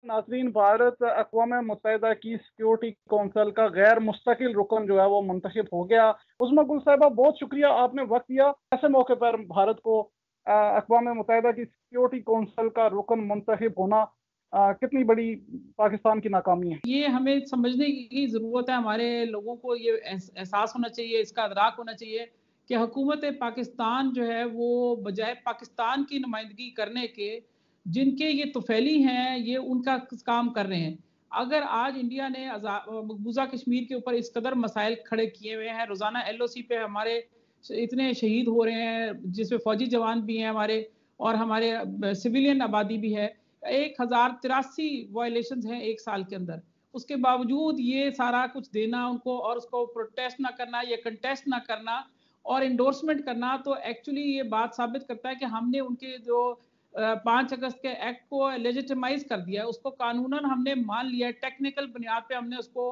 नाजरीन, भारत अक़वाम मुत्तहिदा की security council का गैर मुस्तकिल रुकन जो है वो मुंतखब हो गया। उस्मा गुल साहिबा, बहुत शुक्रिया, आपने वक्त दिया। ऐसे मौके पर भारत को अक़वाम मुत्तहिदा की सिक्योरिटी कौंसिल का रुकन मुंतखब होना कितनी बड़ी पाकिस्तान की नाकामी है। ये हमें समझने की ज़रूरत है, हमारे लोगों को ये एहसास होना चाहिए, इसका अदराक होना चाहिए कि हुकूमत पाकिस्तान जो है वो बजाय पाकिस्तान की नुमाइंदगी करने के, जिनके ये तुफैली हैं, ये उनका काम कर रहे हैं। अगर आज इंडिया ने मकबूजा कश्मीर के ऊपर इस कदर मसाइल खड़े किए हुए हैं, रोज़ाना LOC पे हमारे इतने शहीद हो रहे हैं, जिसमें फौजी जवान भी हैं हमारे, और हमारे सिविलियन आबादी भी है। 1083 वायलेशंस हैं एक साल के अंदर। उसके बावजूद ये सारा कुछ देना उनको और उसको प्रोटेस्ट ना करना या कंटेस्ट ना करना और इंडोर्समेंट करना, तो एक्चुअली ये बात साबित करता है कि हमने उनके जो 5 अगस्त के एक्ट को लेजिटिमाइज कर दिया है, उसको कानूनन हमने मान लिया है, टेक्निकल बुनियाद पे हमने उसको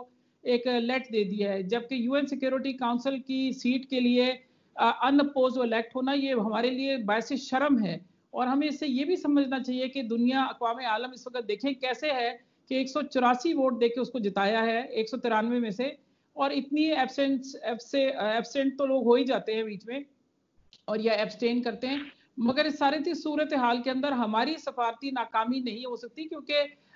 एक लेट दे दिया है। जबकि UN सिक्योरिटी काउंसिल की सीट के लिए अनअपोज इलेक्ट होना ये हमारे लिए बायसे शर्म है। और हमें इससे ये भी समझना चाहिए कि दुनिया अक़वाम आलम इस वक्त देखें कैसे है कि 184 वोट देके उसको जिताया है 193 में से, और इतनी एब्सेंट तो लोग हो ही जाते हैं बीच में और या एब्सटेन करते हैं। मगर इस सारी सूरत हाल के अंदर हमारी सफारती नाकामी नहीं हो सकती, क्योंकि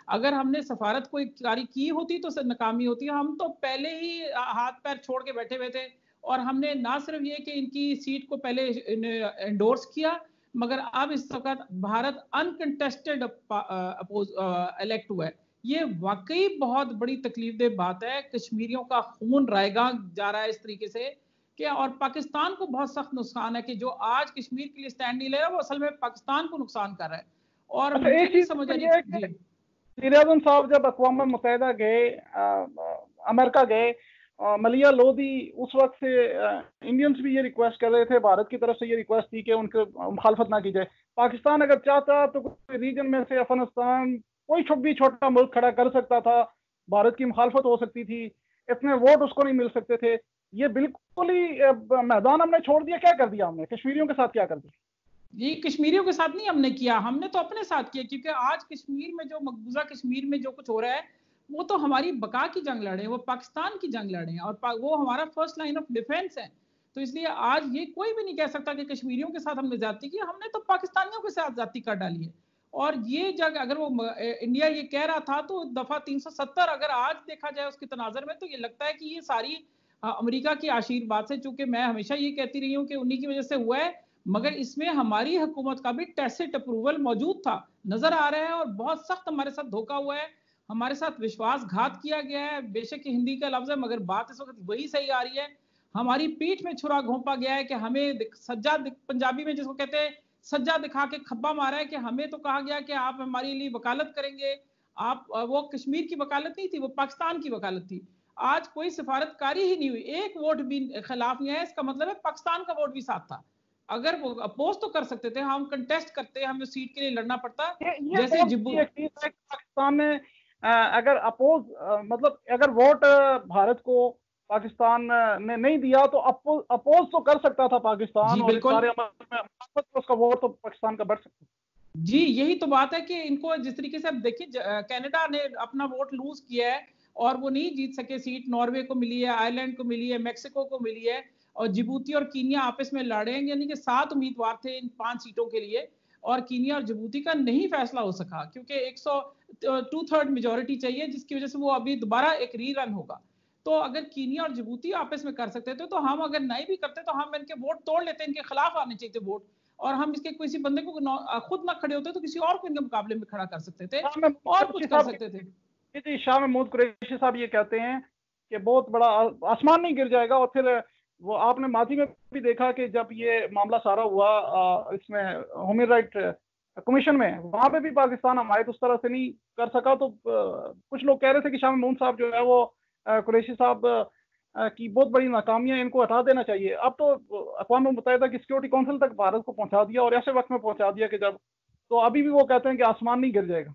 अगर हमने सफारत कोई जारी की होती तो नाकामी होती है। हम तो पहले ही हाथ पैर छोड़ के बैठे हुए थे, और हमने ना सिर्फ ये कि इनकी सीट को पहले एंडोर्स किया, मगर अब इस वक्त भारत अनकंटेस्टेड इलेक्ट हुआ है। ये वाकई बहुत बड़ी तकलीफ दे बात है। कश्मीरियों का खून रायगा जा रहा है इस तरीके से कि, और पाकिस्तान को बहुत सख्त नुकसान है कि जो आज कश्मीर के लिए स्टैंड नहीं ले रहा वो असल में पाकिस्तान को नुकसान कर रहा है। और अच्छा, मुझे एक नहीं चीज समझ आ ये है रही कि जी। वज़ीर आज़म साहब जब अक़वाम मुत्तहिदा गए, अमेरिका गए, मलिया लोधी, उस वक्त से इंडियंस भी ये रिक्वेस्ट कर रहे थे, भारत की तरफ से ये रिक्वेस्ट थी कि उनके मुखालफत ना की जाए। पाकिस्तान अगर चाहता तो कोई रीजन में से अफगानिस्तान कोई भी छोटा मुल्क खड़ा कर सकता था, भारत की मुखालफत हो सकती थी, इतने वोट उसको नहीं मिल सकते थे। ये बिल्कुल ही मैदान हमने छोड़ दिया। क्या कर दिया हमने कश्मीरियों के साथ, क्या कर दिया? ये कश्मीरियों के साथ नहीं हमने किया, हमने तो अपने साथ किया, क्योंकि आज कश्मीर में जो मकबूजा कश्मीर में जो कुछ हो रहा है वो तो हमारी बका की जंग लड़े हैं, वो पाकिस्तान की जंग लड़े हैं, और वो हमारा फर्स्ट लाइन ऑफ डिफेंस है। तो इसलिए आज ये कोई भी नहीं कह सकता कि कश्मीरियों के साथ हमने ज्यादती की, हमने तो पाकिस्तानियों के साथ ज्यादती कर डाली है। और ये जग अगर वो इंडिया ये कह रहा था तो दफा 370 अगर आज देखा जाए उसके तनाजर में, तो ये लगता है कि ये सारी अमेरिका की आशीर्वाद से, चूंकि मैं हमेशा ये कहती रही हूँ कि उन्हीं की वजह से हुआ है, मगर इसमें हमारी हुकूमत का भी टैसिट अप्रूवल मौजूद था, नजर आ रहा है, और बहुत सख्त हमारे साथ धोखा हुआ है, हमारे साथ विश्वासघात किया गया है। बेशक हिंदी का लफ्ज है मगर बात इस वक्त वही सही आ रही है। हमारी पीठ में छुरा घोंपा गया है कि हमें सज्जा, पंजाबी में जिसको कहते हैं सज्जा दिखा के खब्बा मारा है, कि हमें तो कहा गया कि आप हमारे लिए वकालत करेंगे। आप वो कश्मीर की वकालत नहीं थी, वो पाकिस्तान की वकालत थी। आज कोई सिफारतकारी ही नहीं हुई, एक वोट भी खिलाफ नहीं है, इसका मतलब है पाकिस्तान का वोट भी साथ था। अगर वो अपोज तो कर सकते थे, हम कंटेस्ट करते, हमें सीट के लिए लड़ना पड़ता। ये जैसे कौन सी एक चीज है कि पाकिस्तान ने अगर अपोज मतलब अगर वोट भारत को पाकिस्तान ने नहीं दिया तो अपोज तो कर सकता था पाकिस्तान, जी और इस बिल्कुल सारे अमल में उसका वोट तो पाकिस्तान का बढ़ सकता। जी, यही तो बात है कि इनको जिस तरीके से अब देखिए कनाडा ने अपना वोट लूज किया है और वो नहीं जीत सके सीट, नॉर्वे को मिली है, आयरलैंड को मिली है, मेक्सिको को मिली है, और जिबूती और कीनिया आपस में लड़ेंगे, यानी कि 7 उम्मीदवार थे इन 5 सीटों के लिए, और कीनिया और जिबूती का नहीं फैसला हो सका क्योंकि 100 2/3 मेजोरिटी चाहिए, जिसकी वजह से वो अभी दोबारा एक रीरन होगा। तो अगर कीनिया और जिबूती आपस में कर सकते थे तो हम अगर नहीं भी करते तो हम इनके वोट तोड़ लेते, इनके खिलाफ आने चाहिए थे वोट, और हम इसके किसी बंदे को खुद ना खड़े होते तो किसी और को इनके मुकाबले में खड़ा कर सकते थे शाह महमूद और कुरैशी कुछ कर साहब सकते थे। जी, शाह महमूद कुरैशी साहब ये कहते हैं कि बहुत बड़ा आसमान नहीं गिर जाएगा। और फिर वो आपने माजी में भी देखा कि जब ये मामला सारा हुआ इसमें ह्यूमन राइट कमीशन में, वहां पे भी पाकिस्तान हमायत उस तरह से नहीं कर सका। तो कुछ लोग कह रहे थे कि शाह महमूद साहब जो है वो कुरैशी साहब की बहुत बड़ी नाकामियां, इनको हटा देना चाहिए। अब तो अक़वाम मुत्तहिदा की सिक्योरिटी काउंसिल तक भारत को पहुंचा दिया, और ऐसे वक्त में पहुंचा दिया कि जब, तो अभी भी वो कहते हैं कि आसमान नहीं गिर जाएगा।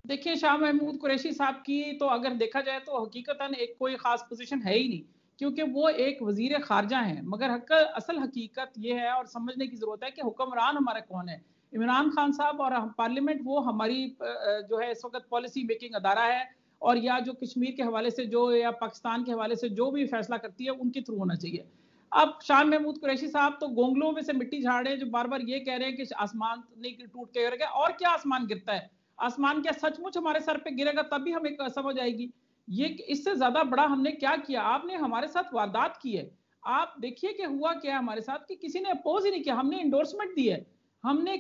देखिए शाह महमूद कुरैशी साहब की तो अगर देखा जाए तो हकीकतन एक कोई खास पोजीशन है ही नहीं, क्योंकि वो एक वजीर खारजा हैं, मगर असल हकीकत ये है और समझने की जरूरत है कि हुक्मरान हमारा कौन है। इमरान खान साहब और पार्लियामेंट वो हमारी जो है इस वक्त पॉलिसी मेकिंग अदारा है, और या जो कश्मीर के हवाले से जो या पाकिस्तान के हवाले से जो भी फैसला करती है उनके थ्रू होना चाहिए। अब शान महमूद कुरैशी साहब तो गोंगलों में से मिट्टी झाड़ रहे हैं, जो बार बार ये कह रहे हैं कि आसमान नहीं टूट के गिरेगा। और क्या आसमान गिरता है? आसमान क्या सचमुच हमारे सर पे गिरेगा? तभी हमें समझ आएगी। ये इससे ज्यादा बड़ा हमने क्या किया? आपने हमारे साथ वारदात की है। आप देखिए कि हुआ क्या है हमारे साथ, कि किसी ने अपोज ही नहीं किया, हमने इंडोर्समेंट दी है। हमने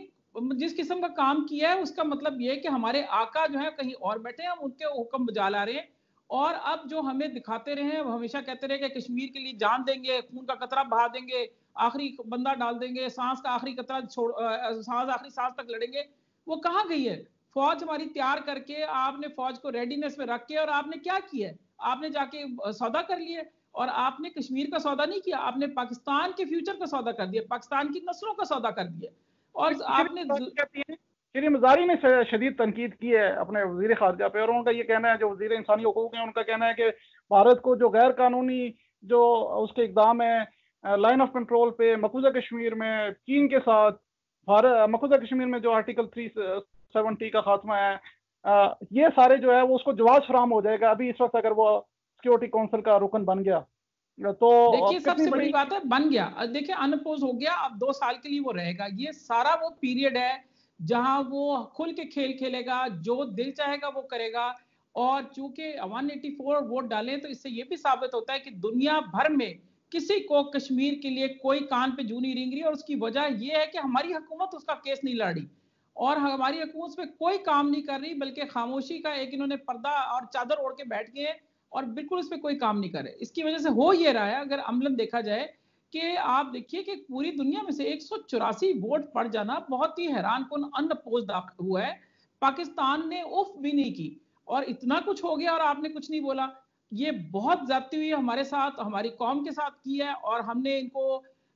जिस किस्म का काम किया है उसका मतलब यह है कि हमारे आका जो है कहीं और बैठे हैं, हम उनके हुक्म बजा ला रहे हैं। और अब जो हमें दिखाते रहे, हमेशा कहते रहे कि कश्मीर के लिए जान देंगे, खून का कतरा बहा देंगे, आखिरी बंदा डाल देंगे, सांस का आखिरी कतरा छोड़, सांस आखिरी सांस तक लड़ेंगे। वो कहाँ गई है? फौज हमारी तैयार करके आपने फौज को रेडीनेस में रख के, और आपने क्या किया है? आपने जाके सौदा कर लिए, और आपने कश्मीर का सौदा नहीं किया, आपने पाकिस्तान के फ्यूचर का सौदा कर दिया, पाकिस्तान की नस्लों का सौदा कर दिया। और आपने श्री मजारी ने शदीद तनकीद की है अपने वजीर खारजा पे, और उनका ये कहना है, जो वजीर इंसानी हकूक है, उनका कहना है कि भारत को जो गैर कानूनी जो उसके इकदाम है लाइन ऑफ कंट्रोल पे मकबूजा कश्मीर में चीन के साथ, भारत मकबूजा कश्मीर में जो आर्टिकल 370 का खात्मा है, ये सारे जो है वो उसको जवाब फराम हो जाएगा अभी इस वक्त, अगर वो सिक्योरिटी काउंसिल का रुकन बन गया तो। देखिए सबसे बड़ी बात है, बन गया, देखिए अनअपोज हो गया, अब 2 साल के लिए वो रहेगा। ये सारा वो पीरियड है जहां वो खुल के खेल खेलेगा, जो दिल चाहेगा वो करेगा। और चूंकि 184 वोट डाले, तो इससे ये भी साबित होता है कि दुनिया भर में किसी को कश्मीर के लिए कोई कान पे जू नहीं रेंग रही। और उसकी वजह यह है कि हमारी हुकूमत उसका केस नहीं लड़ रही, और हमारी हुकूमत पे कोई काम नहीं कर रही, बल्कि खामोशी का एक इन्होंने पर्दा और चादर ओढ़ के बैठ गए, और बिल्कुल इस पे कोई काम नहीं करे। इसकी वजह से हो ये रहा है, अगर अमलन देखा जाए, कि आप देखिए कि पूरी दुनिया में से 184 वोट पड़ जाना बहुत ही हैरान कुन अनअपोज्ड हुआ है। पाकिस्तान ने उफ भी नहीं की, और इतना कुछ हो गया और आपने कुछ नहीं बोला। ये बहुत ज्यादती हुई हमारे साथ, हमारी कौम के साथ की है, और हमने इनको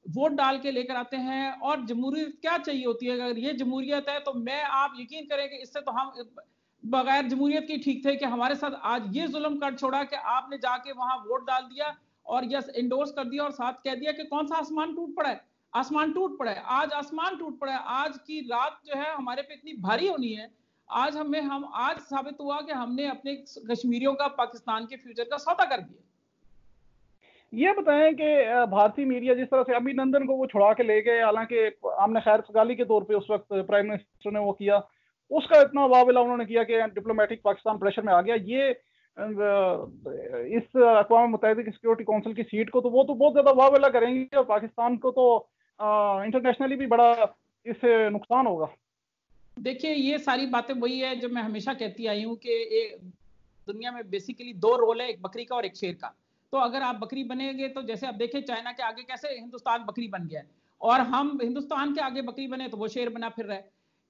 वोट डाल के लेकर आते हैं। और जमहूरियत क्या चाहिए होती है? अगर ये जमहूरियत है, तो मैं, आप यकीन करें कि इससे तो हम बगैर जमहूरियत के ठीक थे, कि हमारे साथ आज ये जुल्म कर छोड़ा कि आपने जाके वहां वोट डाल दिया और यस इंडोर्स कर दिया, और साथ कह दिया कि कौन सा आसमान टूट पड़ा है? आसमान टूट पड़ा है, आज आसमान टूट पड़ा है। आज की रात जो है हमारे पे इतनी भारी होनी है। आज हम आज साबित हुआ कि हमने अपने कश्मीरियों का पाकिस्तान के फ्यूचर का सौदा कर दिया। ये बताएं कि भारतीय मीडिया जिस तरह से अभिनंदन को वो छुड़ा के ले गए, हालांकि आमने खैर सगाली के तौर पे उस वक्त प्राइम मिनिस्टर ने वो किया, उसका इतना वाविला उन्होंने किया कि डिप्लोमेटिक पाकिस्तान प्रेशर में आ गया। ये इस अक़वाम मुत्तहिदा की सिक्योरिटी काउंसिल की सीट को तो वो तो बहुत ज्यादा वाविला करेंगे, और पाकिस्तान को तो इंटरनेशनली भी बड़ा इससे नुकसान होगा। देखिए ये सारी बातें वही है जो मैं हमेशा कहती आई हूँ, कि दुनिया में बेसिकली 2 रोल है, एक बकरी का और एक शेर का। तो अगर आप बकरी बनेंगे, तो जैसे आप देखें चाइना के आगे कैसे हिंदुस्तान बकरी बन गया है, और हम हिंदुस्तान के आगे बकरी बने तो वो शेर बना फिर रहे।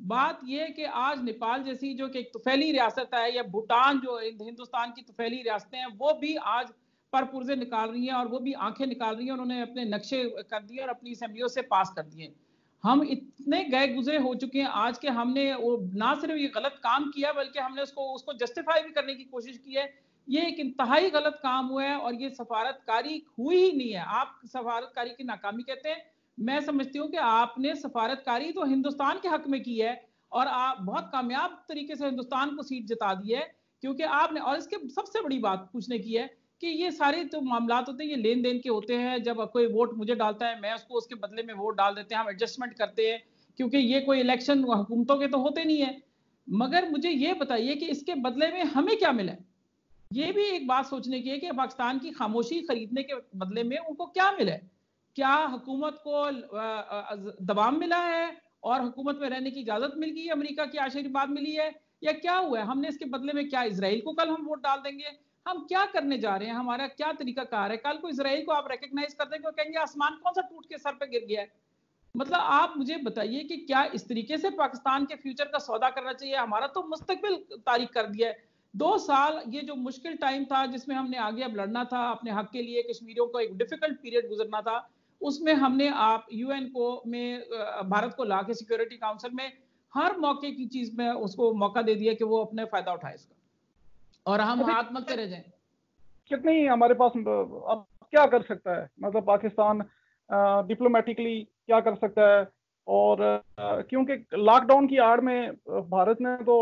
बात यह है कि आज नेपाल जैसी जो कि एक तुफैली रियासत है, या भूटान जो हिंदुस्तान की तुफैली रियासतें हैं, वो भी आज पर पुर्जे निकाल रही हैं, और वो भी आंखें निकाल रही हैं। उन्होंने अपने नक्शे कर दिए और अपनी असेंबलियों से पास कर दिए। हम इतने गए गुजरे हो चुके हैं आज के, हमने वो ना सिर्फ ये गलत काम किया, बल्कि हमने उसको जस्टिफाई भी करने की कोशिश की है। ये एक इंतहाई गलत काम हुआ है, और ये सफारतकारी हुई ही नहीं है। आप सफारतकारी की नाकामी कहते हैं, मैं समझती हूँ कि आपने सफारतकारी तो हिंदुस्तान के हक में की है, और आप बहुत कामयाब तरीके से हिंदुस्तान को सीट जिता दी है, क्योंकि आपने, और इसके सबसे बड़ी बात पूछने की है कि ये सारे तो मामला होते हैं, ये लेन देन के होते हैं। जब कोई वोट मुझे डालता है, मैं उसको उसके बदले में वोट डाल देते हैं, हम एडजस्टमेंट करते हैं, क्योंकि ये कोई इलेक्शन हुकूमतों के तो होते नहीं है। मगर मुझे ये बताइए कि इसके बदले में हमें क्या मिला? ये भी एक बात सोचने की है कि पाकिस्तान की खामोशी खरीदने के बदले में उनको क्या मिला है? क्या हुकूमत को दबाव मिला है और हुकूमत में रहने की इजाजत मिल गई है, अमेरिका की आशीर्वाद मिली है, या क्या हुआ है? हमने इसके बदले में क्या इजराइल को कल हम वोट डाल देंगे? हम क्या करने जा रहे हैं? हमारा क्या तरीका कार है? कल को इजराइल को आप रिकॉग्नाइज कर देंगे और कहेंगे आसमान कौन सा टूट के सर पे गिर गया है? मतलब आप मुझे बताइए कि क्या इस तरीके से पाकिस्तान के फ्यूचर का सौदा करना चाहिए? हमारा तो मुस्तकबिल तारीख कर दिया है। 2 साल ये जो मुश्किल टाइम था, जिसमें हमने आगे अब लड़ना था अपने हक के लिए, कश्मीरियों को एक डिफिकल्ट पीरियड गुजरना था, उसमें हमने आप यूएन को में भारत को ला के सिक्योरिटी काउंसिल में हर मौके की चीज में उसको मौका दे दिया कि वो अपने फायदा उठाए इसका, और हम हाथ मलते रह जाएं। कितनी हमारे पास अब क्या कर सकता है, मतलब पाकिस्तान डिप्लोमेटिकली क्या कर सकता है? और क्योंकि लॉकडाउन की आड़ में भारत ने तो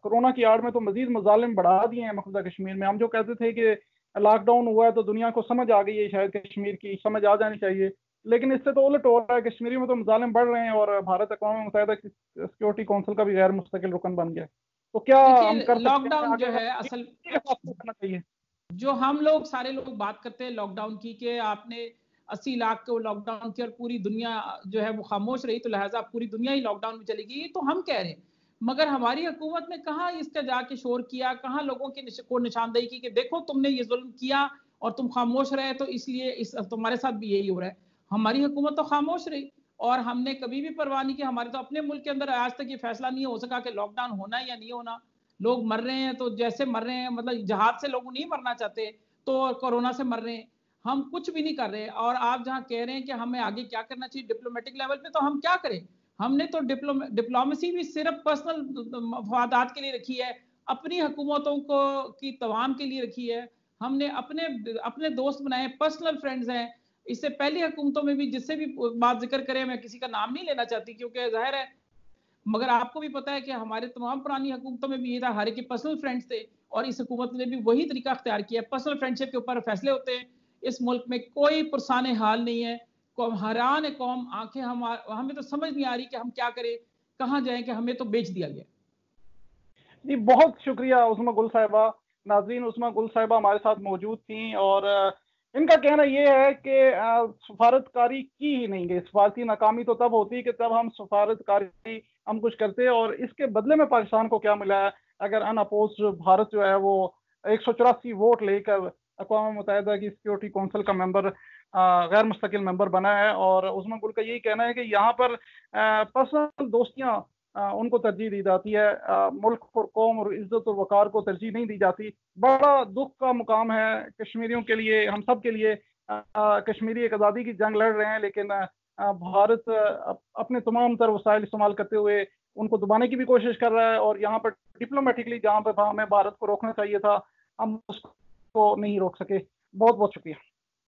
कोरोना की आड़ में तो मजीद मजालिम बढ़ा दिए हैं मकबूजा कश्मीर में। हम जो कहते थे कि लॉकडाउन हुआ है तो दुनिया को समझ आ गई है, शायद कश्मीर की समझ आ जानी चाहिए, लेकिन इससे तो उलट हो रहा है। कश्मीरी में तो मजालिम बढ़ रहे हैं और भारत अक़वाम मुत्तहिदा की सिक्योरिटी काउंसिल का भी गैर मुस्तकिल रुकन बन गया। तो क्या हम देखिए कर सकते हैं लॉकडाउन जो आगे है असल, करना चाहिए? जो हम लोग सारे लोग बात करते हैं लॉकडाउन की कि आपने 80 लाख को लॉकडाउन किया और पूरी दुनिया जो है वो खामोश रही, तो लिहाजा पूरी दुनिया ही लॉकडाउन में चलेगी, ये तो हम कह रहे हैं। मगर हमारी हुकूमत ने कहाँ इसका जाके शोर किया, कहाँ लोगों की को निशानदेही की कि देखो तुमने ये जुल्म किया और तुम खामोश रहे, तो इसलिए इस तुम्हारे साथ भी यही हो रहा है। हमारी हुकूमत तो खामोश रही और हमने कभी भी परवाह नहीं की। हमारे तो अपने मुल्क के अंदर आज तक ये फैसला नहीं हो सका कि लॉकडाउन होना है या नहीं होना। लोग मर रहे हैं तो जैसे मर रहे हैं, मतलब जहाज से लोग नहीं मरना चाहते तो कोरोना से मर रहे हैं। हम कुछ भी नहीं कर रहे। और आप जहां कह रहे हैं कि हमें आगे क्या करना चाहिए डिप्लोमेटिक लेवल पे, तो हम क्या करें? हमने तो डिप्लोमेसी भी सिर्फ पर्सनल मफादात के लिए रखी है, अपनी हुकूमतों को की तवाम के लिए रखी है। हमने अपने अपने दोस्त बनाए, पर्सनल फ्रेंड्स हैं। इससे पहली हुकूमतों में भी जिससे भी बात जिक्र करें, मैं किसी का नाम नहीं लेना चाहती क्योंकि जाहिर है, मगर आपको भी पता है कि हमारे तमाम पुरानी हुकूमतों में भी ये था, हर एक के पर्सनल फ्रेंड्स थे और इस हुकूमत ने भी वही तरीका अख्तियार किया। पर्सनल फ्रेंडशिप के ऊपर फैसले होते हैं। इस मुल्क में कोई पुरसाने हाल नहीं है, कौम हैरान है, कौम आंखें हमें तो समझ नहीं आ रही कि हम क्या करें, कहाँ जाएं, कि हमें तो बेच दिया गया। जी बहुत शुक्रिया उस्मा गुल साहिबा। नाजरीन, उस्मा गुल साहिबा हमारे साथ मौजूद थी और इनका कहना यह है कि सफारतकारी की ही नहीं गई। सफारती नाकामी तो तब होती कि तब हम सफारतकारी हम कुछ करते, और इसके बदले में पाकिस्तान को क्या मिला है? अगर अनअपोज भारत जो है वो 184 वोट लेकर अक़वाम मुत्तहिदा की सिक्योरिटी काउंसिल का मेंबर, गैर मुस्तकिल मेंबर बना है। और उस्मा गुल का यही कहना है कि यहाँ पर पर्सनल दोस्तियां उनको तरजीह दी जाती है, मुल्क और कौम और इज्जत और वकार को तरजीह नहीं दी जाती। बड़ा दुख का मुकाम है कश्मीरियों के लिए, हम सब के लिए। कश्मीरी एक आज़ादी की जंग लड़ रहे हैं, लेकिन भारत अपने तमाम तर वसाइल इस्तेमाल करते हुए उनको दबाने की भी कोशिश कर रहा है। और यहाँ पर डिप्लोमेटिकली जहाँ पर हमें भारत को रोकना चाहिए था, हम उसको नहीं रोक सके। बहुत बहुत शुक्रिया।